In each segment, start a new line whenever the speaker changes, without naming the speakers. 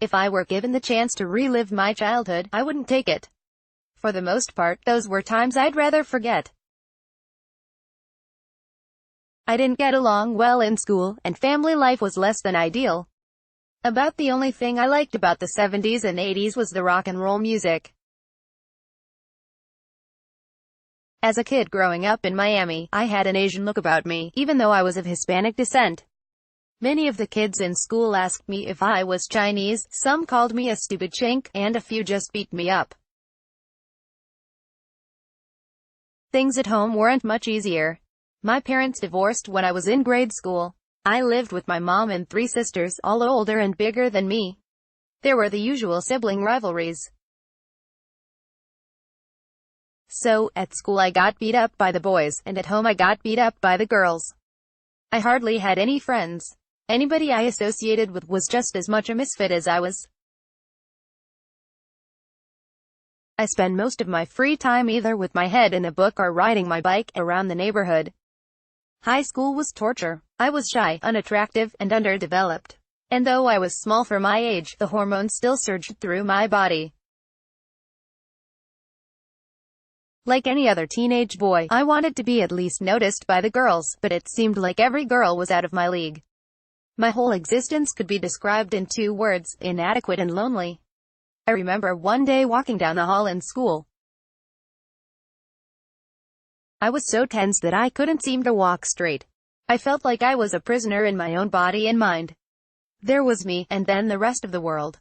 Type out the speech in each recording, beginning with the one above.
If I were given the chance to relive my childhood, I wouldn't take it. For the most part, those were times I'd rather forget. I didn't get along well in school, and family life was less than ideal. About the only thing I liked about the 70s and 80s was the rock and roll music. As a kid growing up in Miami, I had an Asian look about me, even though I was of Hispanic descent. Many of the kids in school asked me if I was Chinese, some called me a stupid chink, and a few just beat me up. Things at home weren't much easier. My parents divorced when I was in grade school. I lived with my mom and 3 sisters, all older and bigger than me. There were the usual sibling rivalries. So, at school I got beat up by the boys, and at home I got beat up by the girls. I hardly had any friends. Anybody I associated with was just as much a misfit as I was. I spent most of my free time either with my head in a book or riding my bike around the neighborhood. High school was torture. I was shy, unattractive, and underdeveloped. And though I was small for my age, the hormones still surged through my body. Like any other teenage boy, I wanted to be at least noticed by the girls, but it seemed like every girl was out of my league. My whole existence could be described in 2 words: inadequate and lonely. I remember one day walking down the hall in school. I was so tense that I couldn't seem to walk straight. I felt like I was a prisoner in my own body and mind. There was me, and then the rest of the world.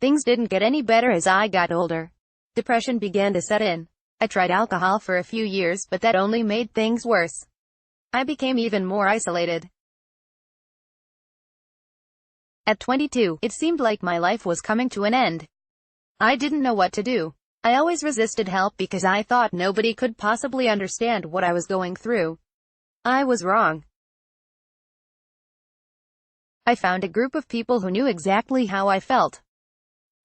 Things didn't get any better as I got older. Depression began to set in. I tried alcohol for a few years, but that only made things worse. I became even more isolated. At 22, it seemed like my life was coming to an end. I didn't know what to do. I always resisted help because I thought nobody could possibly understand what I was going through. I was wrong. I found a group of people who knew exactly how I felt.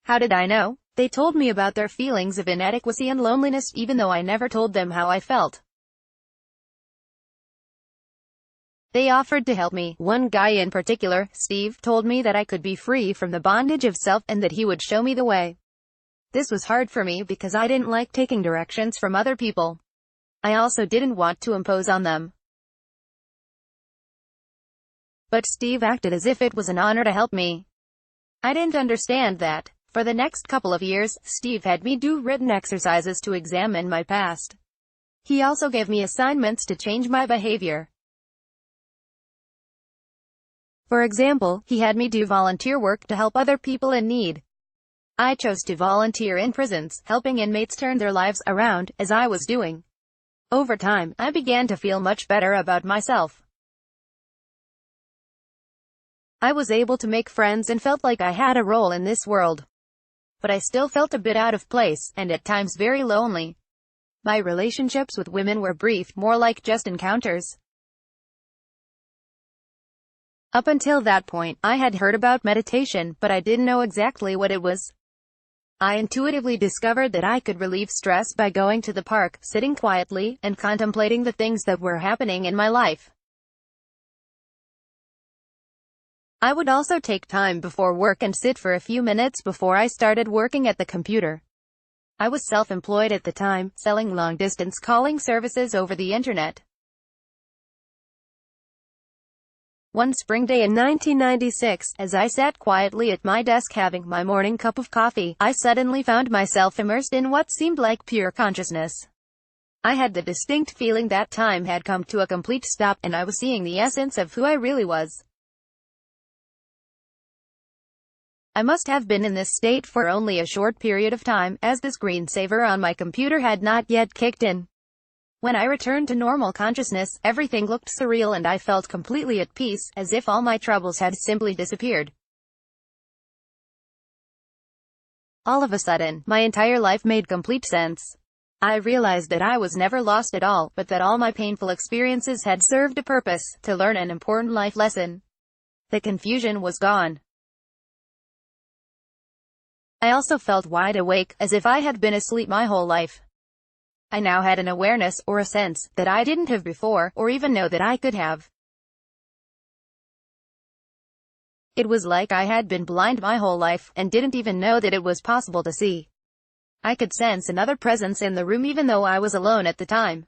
How did I know? They told me about their feelings of inadequacy and loneliness, even though I never told them how I felt. They offered to help me. One guy in particular, Steve, told me that I could be free from the bondage of self, and that he would show me the way. This was hard for me because I didn't like taking directions from other people. I also didn't want to impose on them. But Steve acted as if it was an honor to help me. I didn't understand that. For the next couple of years, Steve had me do written exercises to examine my past. He also gave me assignments to change my behavior. For example, he had me do volunteer work to help other people in need. I chose to volunteer in prisons, helping inmates turn their lives around, as I was doing. Over time, I began to feel much better about myself. I was able to make friends and felt like I had a role in this world. But I still felt a bit out of place, and at times very lonely. My relationships with women were brief, more like just encounters. Up until that point, I had heard about meditation, but I didn't know exactly what it was. I intuitively discovered that I could relieve stress by going to the park, sitting quietly, and contemplating the things that were happening in my life. I would also take time before work and sit for a few minutes before I started working at the computer. I was self-employed at the time, selling long-distance calling services over the internet. One spring day in 1996, as I sat quietly at my desk having my morning cup of coffee, I suddenly found myself immersed in what seemed like pure consciousness. I had the distinct feeling that time had come to a complete stop, and I was seeing the essence of who I really was. I must have been in this state for only a short period of time, as the screensaver on my computer had not yet kicked in. When I returned to normal consciousness, everything looked surreal and I felt completely at peace, as if all my troubles had simply disappeared. All of a sudden, my entire life made complete sense. I realized that I was never lost at all, but that all my painful experiences had served a purpose, to learn an important life lesson. The confusion was gone. I also felt wide awake, as if I had been asleep my whole life. I now had an awareness, or a sense, that I didn't have before, or even know that I could have. It was like I had been blind my whole life, and didn't even know that it was possible to see. I could sense another presence in the room even though I was alone at the time.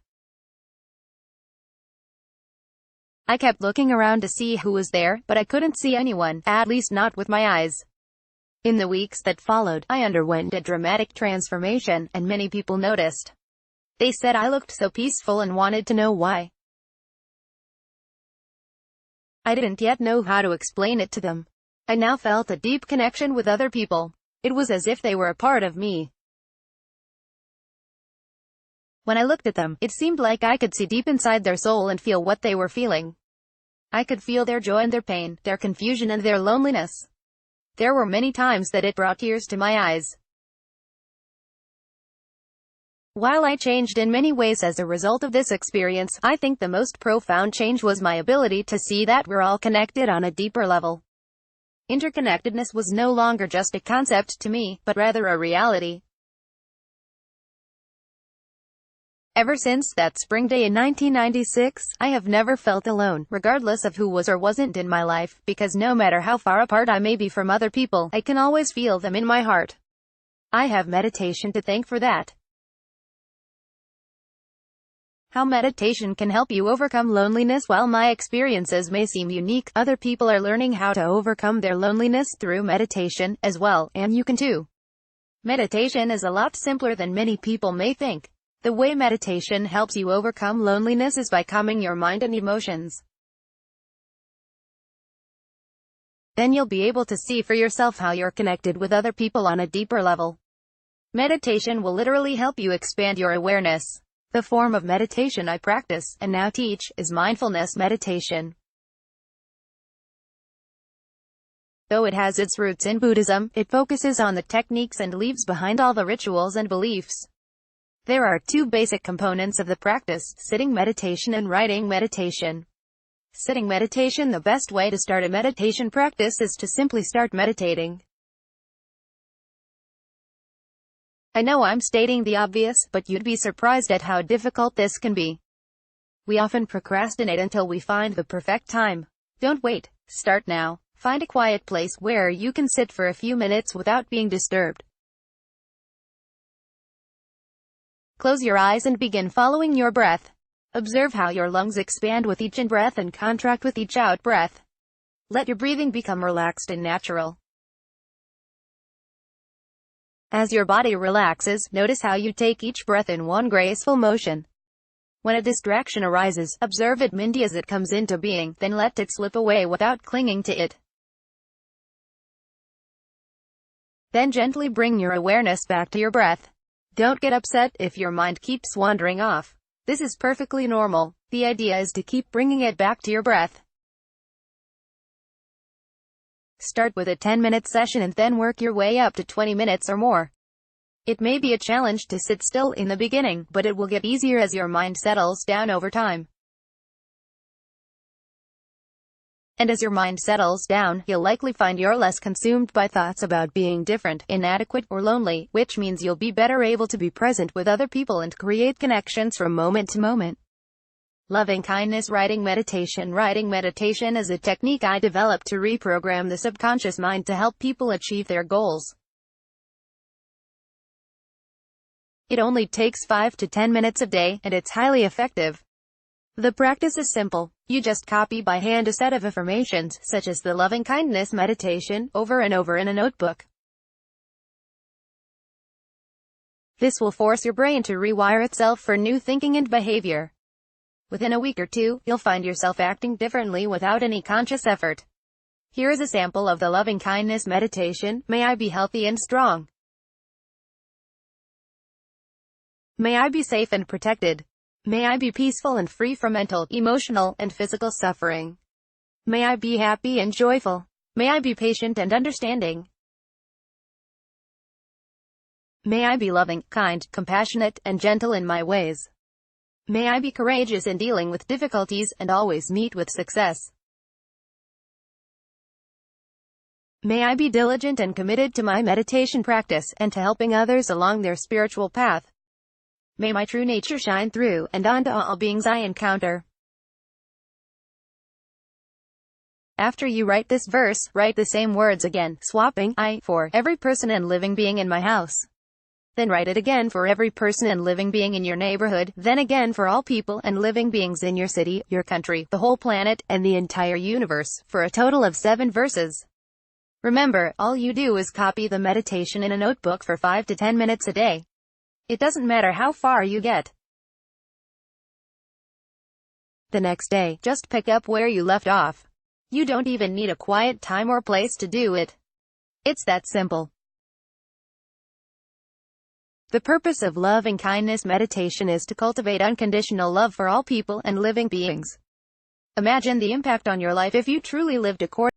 I kept looking around to see who was there, but I couldn't see anyone, at least not with my eyes. In the weeks that followed, I underwent a dramatic transformation, and many people noticed. They said I looked so peaceful and wanted to know why. I didn't yet know how to explain it to them. I now felt a deep connection with other people. It was as if they were a part of me. When I looked at them, it seemed like I could see deep inside their soul and feel what they were feeling. I could feel their joy and their pain, their confusion and their loneliness. There were many times that it brought tears to my eyes. While I changed in many ways as a result of this experience, I think the most profound change was my ability to see that we're all connected on a deeper level. Interconnectedness was no longer just a concept to me, but rather a reality. Ever since that spring day in 1996, I have never felt alone, regardless of who was or wasn't in my life, because no matter how far apart I may be from other people, I can always feel them in my heart. I have meditation to thank for that. How meditation can help you overcome loneliness. While my experiences may seem unique, other people are learning how to overcome their loneliness through meditation as well, and you can too. Meditation is a lot simpler than many people may think. The way meditation helps you overcome loneliness is by calming your mind and emotions. Then you'll be able to see for yourself how you're connected with other people on a deeper level. Meditation will literally help you expand your awareness. The form of meditation I practice, and now teach, is mindfulness meditation. Though it has its roots in Buddhism, it focuses on the techniques and leaves behind all the rituals and beliefs. There are two basic components of the practice: sitting meditation and writing meditation. Sitting meditation. The best way to start a meditation practice is to simply start meditating. I know I'm stating the obvious, but you'd be surprised at how difficult this can be. We often procrastinate until we find the perfect time. Don't wait. Start now. Find a quiet place where you can sit for a few minutes without being disturbed. Close your eyes and begin following your breath. Observe how your lungs expand with each in-breath and contract with each out-breath. Let your breathing become relaxed and natural. As your body relaxes, notice how you take each breath in one graceful motion. When a distraction arises, observe it mindy as it comes into being, then let it slip away without clinging to it. Then gently bring your awareness back to your breath. Don't get upset if your mind keeps wandering off. This is perfectly normal. The idea is to keep bringing it back to your breath. Start with a 10-minute session and then work your way up to 20 minutes or more. It may be a challenge to sit still in the beginning, but it will get easier as your mind settles down over time. And as your mind settles down, you'll likely find you're less consumed by thoughts about being different, inadequate, or lonely, which means you'll be better able to be present with other people and create connections from moment to moment. Loving kindness writing meditation. Writing meditation is a technique I developed to reprogram the subconscious mind to help people achieve their goals. It only takes 5 to 10 minutes a day, and it's highly effective. The practice is simple. You just copy by hand a set of affirmations, such as the loving kindness meditation, over and over in a notebook. This will force your brain to rewire itself for new thinking and behavior. Within a week or two, you'll find yourself acting differently without any conscious effort. Here is a sample of the loving kindness meditation. May I be healthy and strong. May I be safe and protected. May I be peaceful and free from mental, emotional, and physical suffering. May I be happy and joyful. May I be patient and understanding. May I be loving, kind, compassionate, and gentle in my ways. May I be courageous in dealing with difficulties, and always meet with success. May I be diligent and committed to my meditation practice, and to helping others along their spiritual path. May my true nature shine through and onto all beings I encounter. After you write this verse, write the same words again, swapping I for every person and living being in my house. Then write it again for every person and living being in your neighborhood, then again for all people and living beings in your city, your country, the whole planet, and the entire universe, for a total of 7 verses. Remember, all you do is copy the meditation in a notebook for 5 to 10 minutes a day. It doesn't matter how far you get. The next day, just pick up where you left off. You don't even need a quiet time or place to do it. It's that simple. The purpose of loving kindness meditation is to cultivate unconditional love for all people and living beings. Imagine the impact on your life if you truly lived according